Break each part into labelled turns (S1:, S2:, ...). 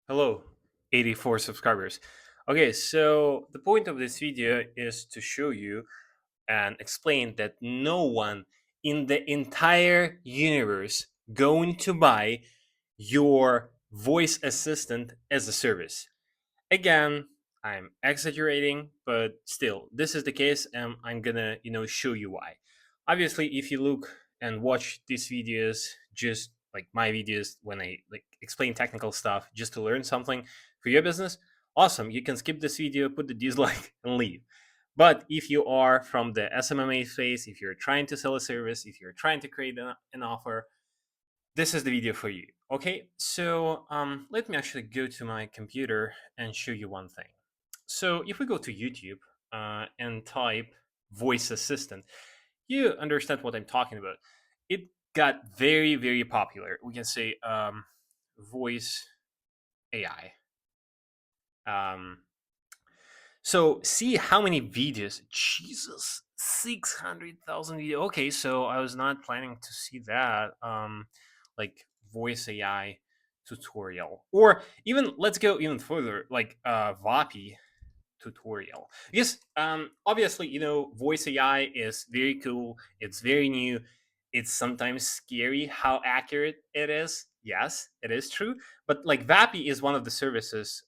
S1: Hello, 84 subscribers. Okay, so the point of this video is to show you and explain that no one in the entire universe going to buy your voice assistant as a service. Again, I'm exaggerating, but still, this is the case, and I'm gonna, show you why. Obviously, if you look and watch these videos, just like my videos when I like explain technical stuff, just to learn something for your business, awesome. You can skip this video, put the dislike, and leave. But if you are from the SMMA space, if you're trying to sell a service, if you're trying to create an offer, this is the video for you. Okay, so let me actually go to my computer and show you one thing. So if we go to YouTube and type voice assistant, you understand what I'm talking about. It got very, very popular. We can say voice AI. Um, so see how many videos. Jesus, 600,000 videos. Okay, so I was not planning to see that. Like voice AI tutorial, or even let's go even further, like vapi tutorial. Because obviously, voice AI is very cool. It's very new. It's sometimes scary how accurate it is. Yes, it is true. But like vapi is one of the services,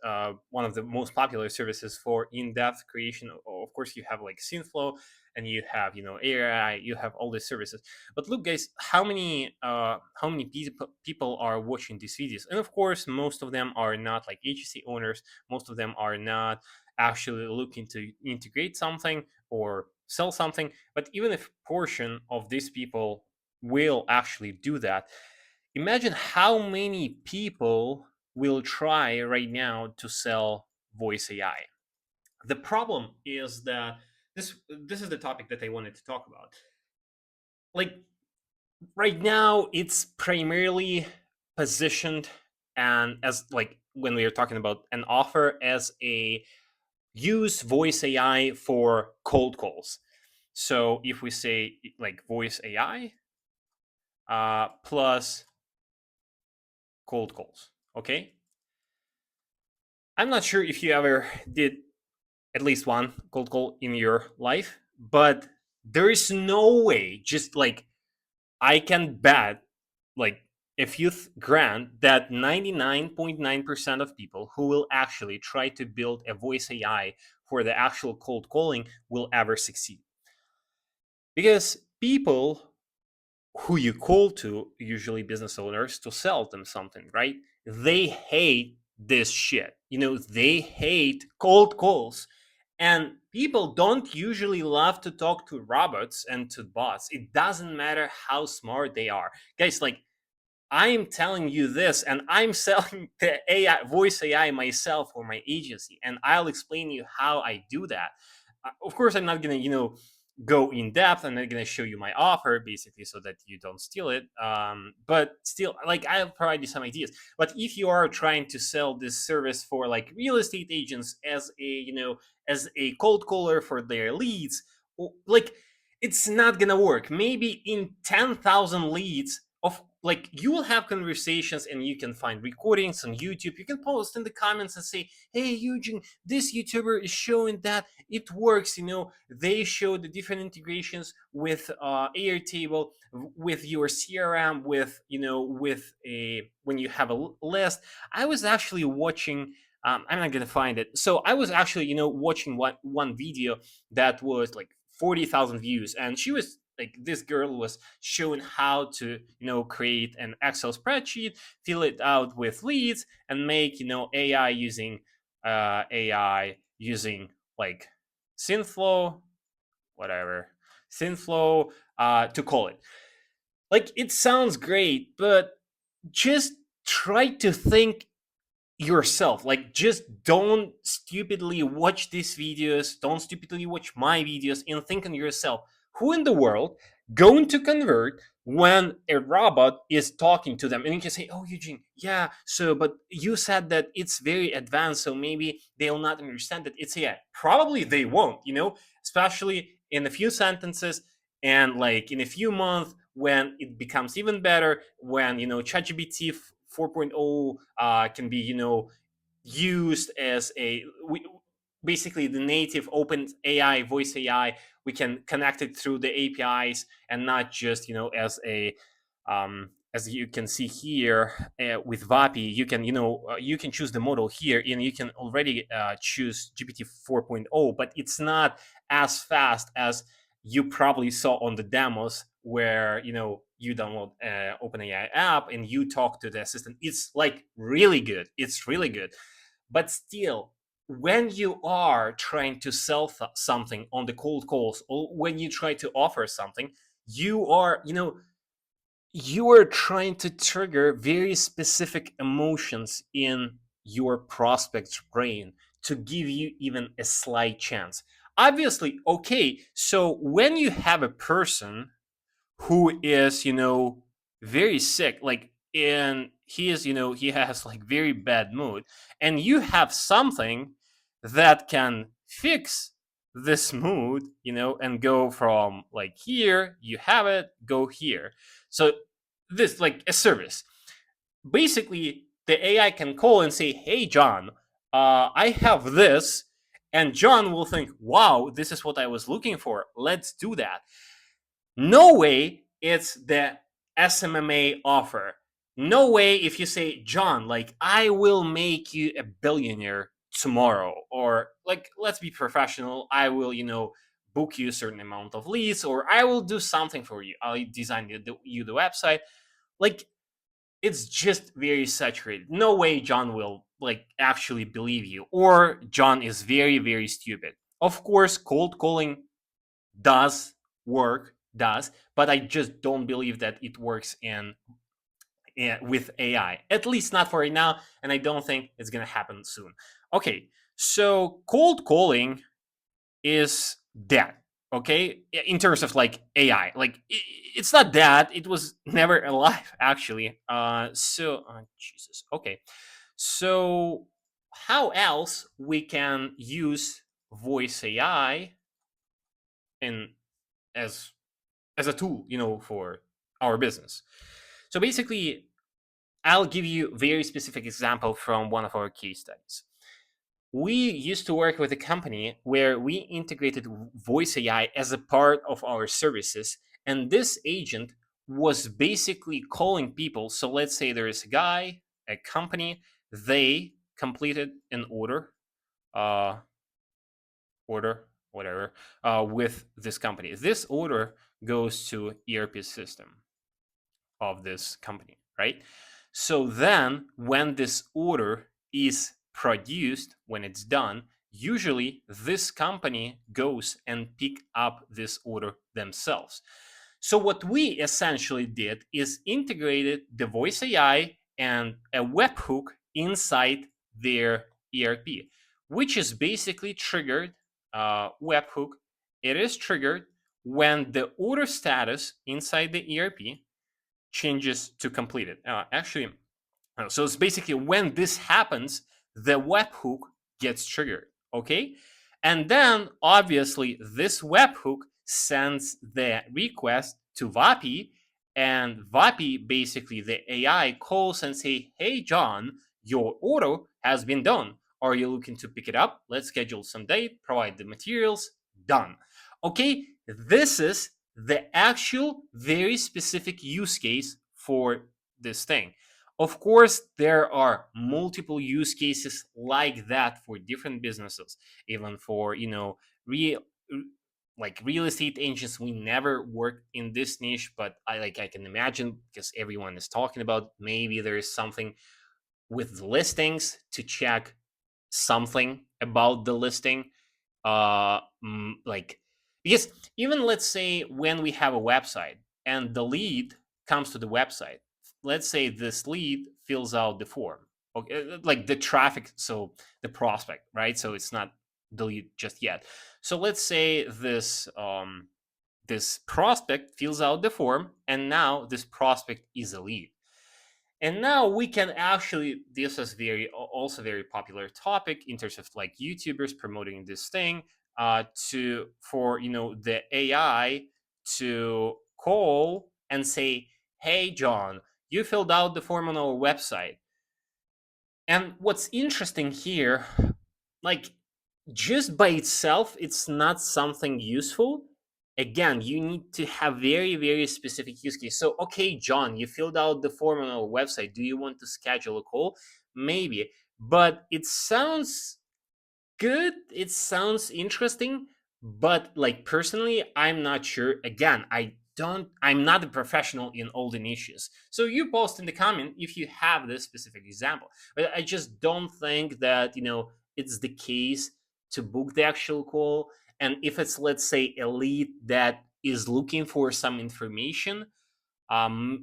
S1: one of the most popular services for in-depth creation. Of course, you have like synthflow, and you have AI. You have all these services. But look, guys, how many people are watching these videos? And of course, most of them are not like agency owners. Most of them are not actually looking to integrate something or sell something. But even if portion of these people will actually do that, imagine how many people will try right now to sell voice AI. The problem is that this is the topic that I wanted to talk about. Like right now, it's primarily positioned and as like when we are talking about an offer as a use voice AI for cold calls. So if we say like voice AI plus cold calls, okay? I'm not sure if you ever did at least one cold call in your life, but there is no way, just like I can bet like a few grand that 99.9% of people who will actually try to build a voice AI for the actual cold calling will ever succeed. Because people who you call to, usually business owners, to sell them something, right? They hate this shit. They hate cold calls. And people don't usually love to talk to robots and to bots. It doesn't matter how smart they are. Guys, like, I'm telling you this, and I'm selling the AI, voice AI myself for my agency, and I'll explain you how I do that. Of course, I'm not gonna, go in depth. I'm not gonna show you my offer, basically, so that you don't steal it. But still, like, I'll provide you some ideas. But if you are trying to sell this service for like real estate agents as a cold caller for their leads, like it's not gonna work. Maybe in 10,000 leads of like you will have conversations and you can find recordings on YouTube. You can post in the comments and say, hey Eugene, this YouTuber is showing that it works. They show the different integrations with Airtable, with your CRM, with a when you have a list. I was actually watching I'm not gonna find it. So I was actually, watching one video that was like 40,000 views, and she was like, this girl was showing how to, create an Excel spreadsheet, fill it out with leads, and make, AI using like synthflow, whatever, synthflow, to call it. Like it sounds great, but just try to think yourself. Like just don't stupidly watch these videos, don't stupidly watch my videos, and think on yourself, who in the world going to convert when a robot is talking to them? And you can say, oh Eugene, yeah, so but you said that it's very advanced, so maybe they'll not understand that it's AI. Probably they won't, especially in a few sentences, and like in a few months when it becomes even better, when ChatGPT 4.0 can be used as basically the native open AI voice AI. We can connect it through the APIs and not just as you can see here with vapi. You can you can choose the model here, and you can already choose GPT 4.0, but it's not as fast as you probably saw on the demos where you download OpenAI app and you talk to the assistant. It's like really good. It's really good. But still, when you are trying to sell something on the cold calls, or when you try to offer something, you are you are trying to trigger very specific emotions in your prospect's brain to give you even a slight chance. Obviously, okay, so when you have a person who is very sick, like, and he is he has like very bad mood, and you have something that can fix this mood, and go from like here, you have it, go here. So this like a service. Basically the AI can call and say, hey John, I have this, and John will think, wow, this is what I was looking for, let's do that. No way it's the SMMA offer. No way if you say, John, like, I will make you a billionaire tomorrow. Or, like, let's be professional. I will, book you a certain amount of leads, or I will do something for you. I'll design you the website. Like, it's just very saturated. No way John will, like, actually believe you. Or John is very, very stupid. Of course, cold calling does does, but I just don't believe that it works with AI, at least not for right now, and I don't think it's gonna happen soon. Okay, so cold calling is dead. Okay, in terms of like AI, like it's not dead, it was never alive actually. Jesus. Okay, so how else we can use voice AI in as a tool, for our business? So basically, I'll give you a very specific example from one of our case studies. We used to work with a company where we integrated voice AI as a part of our services, and this agent was basically calling people. So let's say there is a guy, a company, they completed an uh, order, whatever, with this company. This order goes to ERP system of this company, right? So then when this order is produced, when it's done, usually this company goes and pick up this order themselves. So what we essentially did is integrated the voice AI and a webhook inside their ERP, which is basically triggered webhook. It is triggered when the order status inside the ERP changes to completed. So it's basically when this happens, the webhook gets triggered. Okay. And then obviously this webhook sends the request to vapi, and vapi, basically the AI, calls and say, hey John, your order has been done. Are you looking to pick it up? Let's schedule some date, provide the materials, done. Okay. This is the actual very specific use case for this thing. Of course, there are multiple use cases like that for different businesses, even for real like real estate agents. We never worked in this niche, but I can imagine, because everyone is talking about, maybe there is something with listings to check something about the listing, like, because even let's say when we have a website and the lead comes to the website, let's say this lead fills out the form, okay, like the traffic, so the prospect, right? So it's not the lead just yet. So let's say this prospect fills out the form, and now this prospect is a lead. And now we can actually, this is very also very popular topic in terms of like YouTubers promoting this thing, to for the AI to call and say, hey John, you filled out the form on our website, And what's interesting here, like, just by itself, it's not something useful. Again, you need to have very, very specific use case. So, okay, John, you filled out the form on our website. Do you want to schedule a call? Maybe, but it sounds good. It sounds interesting, but like personally, I'm not sure. Again, I'm not a professional in all the niches. So you post in the comment if you have this specific example. But I just don't think that, it's the case to book the actual call. And if it's, let's say, a lead that is looking for some information,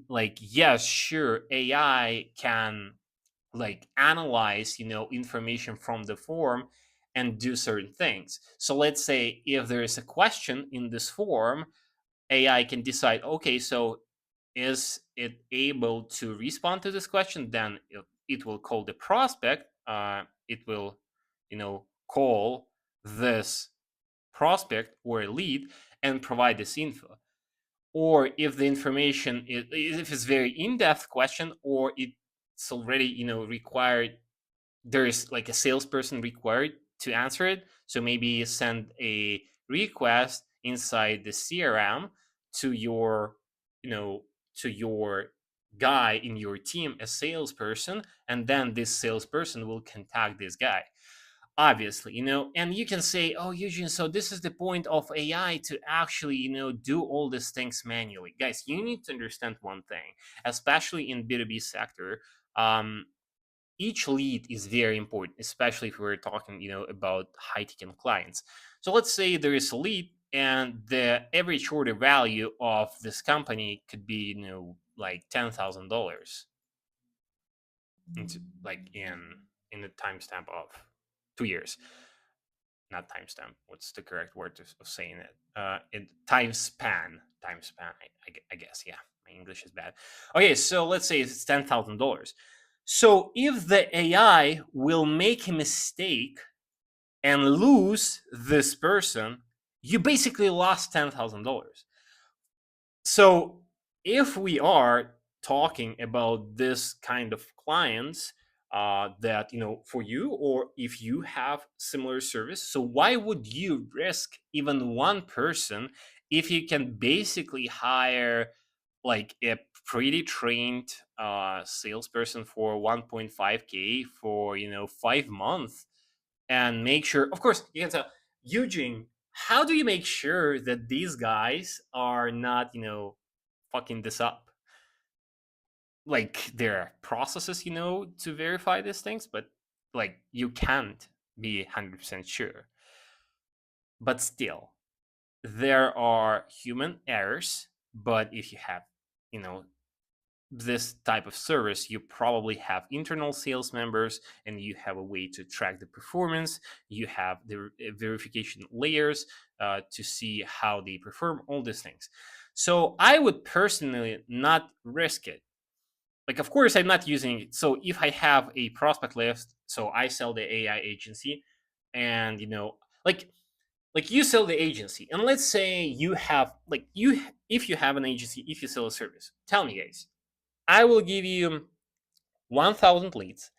S1: like, yes, sure, AI can like analyze information from the form and do certain things. So let's say if there is a question in this form, AI can decide, okay, so is it able to respond to this question, then it will call the prospect, it will call this prospect or a lead and provide this info. Or if the information is, if it's very in-depth question, or it's already required, there is like a salesperson required to answer it, so maybe you send a request inside the CRM to your you know to your guy in your team, a salesperson, and then this salesperson will contact this guy, obviously. And you can say, oh, Eugene, so this is the point of AI, to actually do all these things manually. Guys, you need to understand one thing, especially in B2B sector. Each lead is very important, especially if we're talking about high ticket clients. So let's say there is a lead, and the average order value of this company could be like $10,000, like in the timestamp of 2 years. Not timestamp, what's the correct word of saying it? In time span, I guess. Yeah, my English is bad. Okay, so let's say it's $10,000. So if the AI will make a mistake and lose this person, you basically lost $10,000. So if we are talking about this kind of clients, that for you, or if you have similar service, so why would you risk even one person if you can basically hire like a pretty trained salesperson for 1.5K for 5 months, and make sure, of course, you can tell, Eugene, how do you make sure that these guys are not fucking this up? Like, there are processes to verify these things, but like, you can't be 100% sure. But still, there are human errors. But if you have you know this type of service, you probably have internal sales members, and you have a way to track the performance. You have the verification layers to see how they perform, all these things. So I would personally not risk it. Like, of course, I'm not using it. So if I have a prospect list, so I sell the AI agency, and like you sell the agency, and let's say you have, like, if you have an agency, if you sell a service, tell me, guys, I will give you 1,000 leads,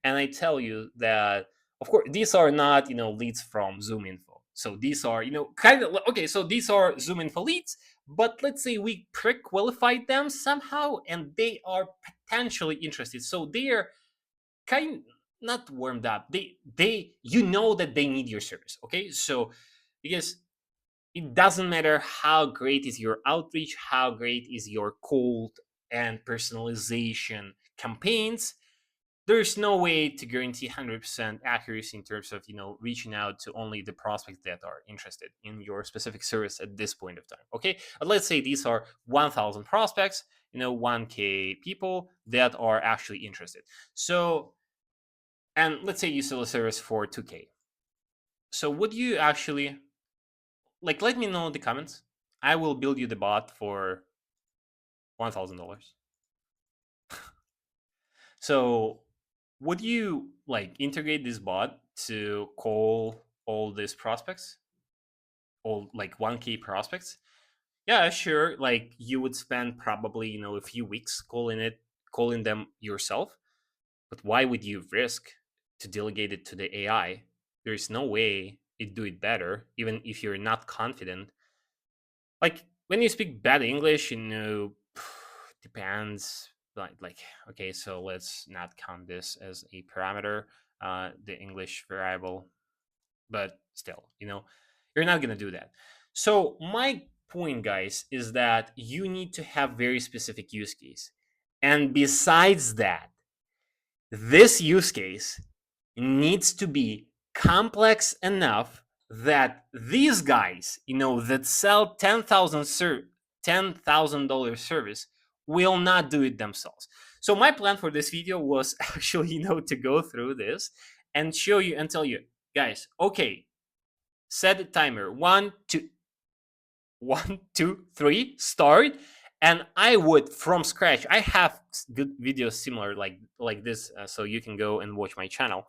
S1: and I tell you that, of course, these are not leads from Zoom Info. So these are kind of okay. So these are Zoom Info leads, but let's say we pre-qualified them somehow, and they are potentially interested. So they are kind not warmed up. They that they need your service. Okay, so because it doesn't matter how great is your outreach, how great is your cold and personalization campaigns, there's no way to guarantee 100% accuracy in terms of reaching out to only the prospects that are interested in your specific service at this point of time. Okay, but let's say these are 1,000 prospects, 1K people that are actually interested. So, and let's say you sell a service for 2K. So would you actually, like, let me know in the comments. I will build you the bot for $1,000. So would you like integrate this bot to call all these prospects, all like 1K prospects? Yeah, sure. Like, you would spend probably a few weeks calling them yourself. But why would you risk to delegate it to the AI? There is no way it do it better, even if you're not confident. Like when you speak bad English, depends. Like okay, so let's not count this as a parameter, the English variable, but still, you're not gonna do that. So my point, guys, is that you need to have very specific use case, and besides that, this use case needs to be complex enough that these guys, that sell $10,000 service will not do it themselves. So my plan for this video was actually, to go through this and show you and tell you, guys, okay, set the timer. One, two, three, start. And I would from scratch. I have good videos similar like this, so you can go and watch my channel.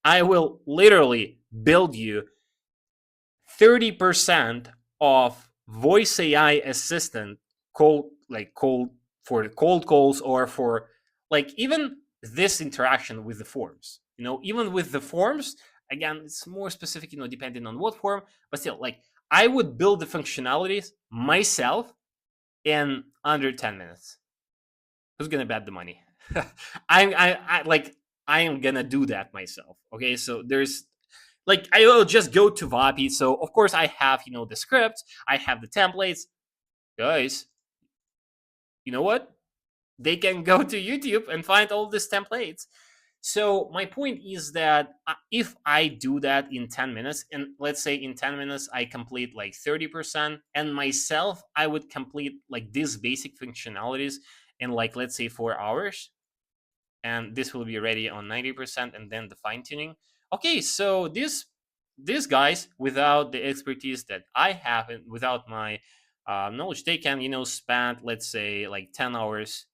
S1: I will literally build you 30% of voice AI assistant cold for the cold calls, or for like even this interaction with the forms. Even with the forms, again, it's more specific, depending on what form, but still, like, I would build the functionalities myself in under 10 minutes. Who's gonna bet the money? I am gonna do that myself. Okay, so there's like, I will just go to vapi. So of course I have, the script, I have the templates. Guys, you know what? They can go to YouTube and find all these templates. So my point is that if I do that in 10 minutes, and let's say in 10 minutes I complete like 30%, and myself I would complete like these basic functionalities in, like, let's say 4 hours, and this will be ready on 90%, and then the fine tuning. Okay, so these guys, without the expertise that I have and without my knowledge, they can, spend, let's say, like 10 hours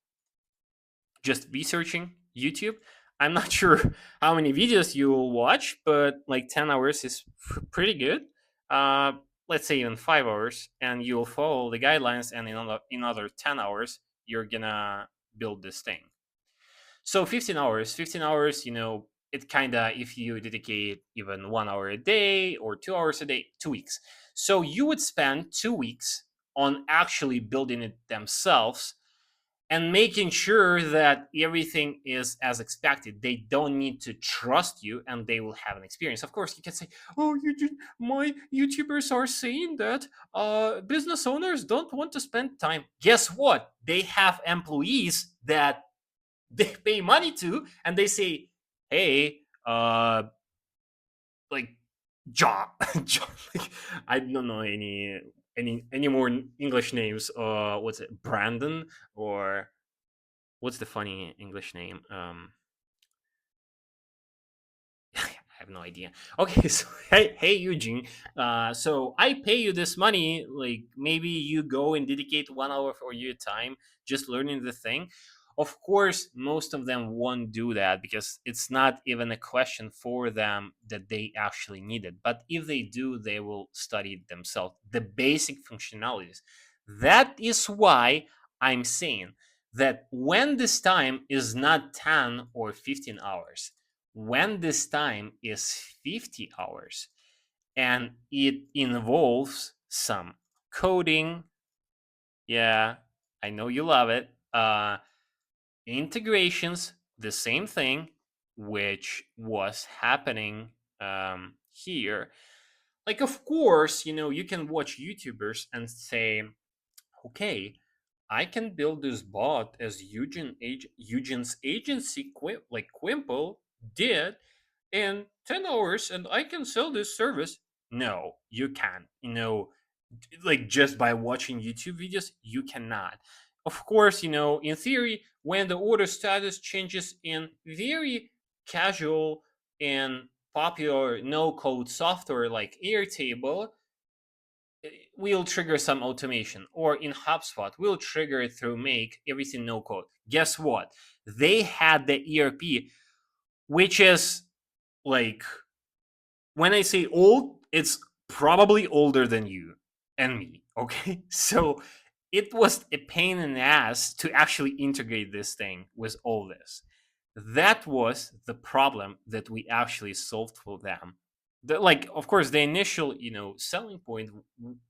S1: just researching YouTube. I'm not sure how many videos you will watch, but like 10 hours is pretty good. Uh, let's say even 5 hours, and you'll follow the guidelines, and in another 10 hours, you're gonna build this thing. So 15 hours, it kind of, if you dedicate even 1 hour a day or 2 hours a day, 2 weeks. So you would spend 2 weeks on actually building it themselves and making sure that everything is as expected. They don't need to trust you, and they will have an experience. Of course, you can say, "Oh, my YouTubers are saying that business owners don't want to spend time." Guess what? They have employees that they pay money to, and they say, "Hey, like, job, job." Like, I don't know any more English names. What's it, Brandon, or what's the funny English name? I have no idea. Okay, so hey Eugene. So I pay you this money. Like, maybe you go and dedicate 1 hour for your time just learning the thing. Of course, most of them won't do that because it's not even a question for them that they actually need it. But if they do, they will study it themselves, the basic functionalities. That is why I'm saying that when this time is not 10 or 15 hours, when this time is 50 hours, and it involves some coding, yeah, I know you love it, integrations, the same thing, which was happening here. Like, of course, you can watch YouTubers and say, okay, I can build this bot as Eugene's agency, like Quimple, did in 10 hours, and I can sell this service. No, you can't. Like, just by watching YouTube videos, you cannot. Of course, in theory, when the order status changes in very casual and popular no code software like Airtable, we'll trigger some automation, or in HubSpot we'll trigger it through make everything no code. Guess what? They had the ERP, which is, like, when I say old, it's probably older than you and me. Okay, so it was a pain in the ass to actually integrate this thing with all this. That was the problem that we actually solved for them. Like, of course, the initial, selling point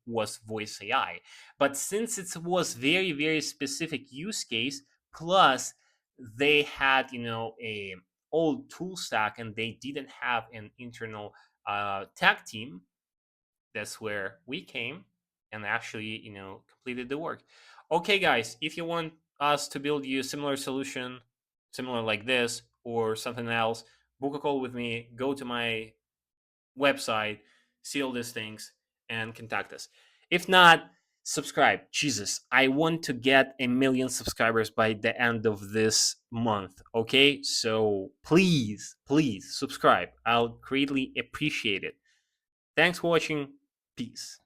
S1: was voice AI, but since it was very, very specific use case, plus they had, a old tool stack and they didn't have an internal tech team, that's where we came and actually, completed the work. Okay, guys, if you want us to build you a similar solution, similar like this or something else, book a call with me, go to my website, see all these things, and contact us. If not, subscribe. Jesus, I want to get 1 million subscribers by the end of this month. Okay, so please, please subscribe. I'll greatly appreciate it. Thanks for watching. Peace.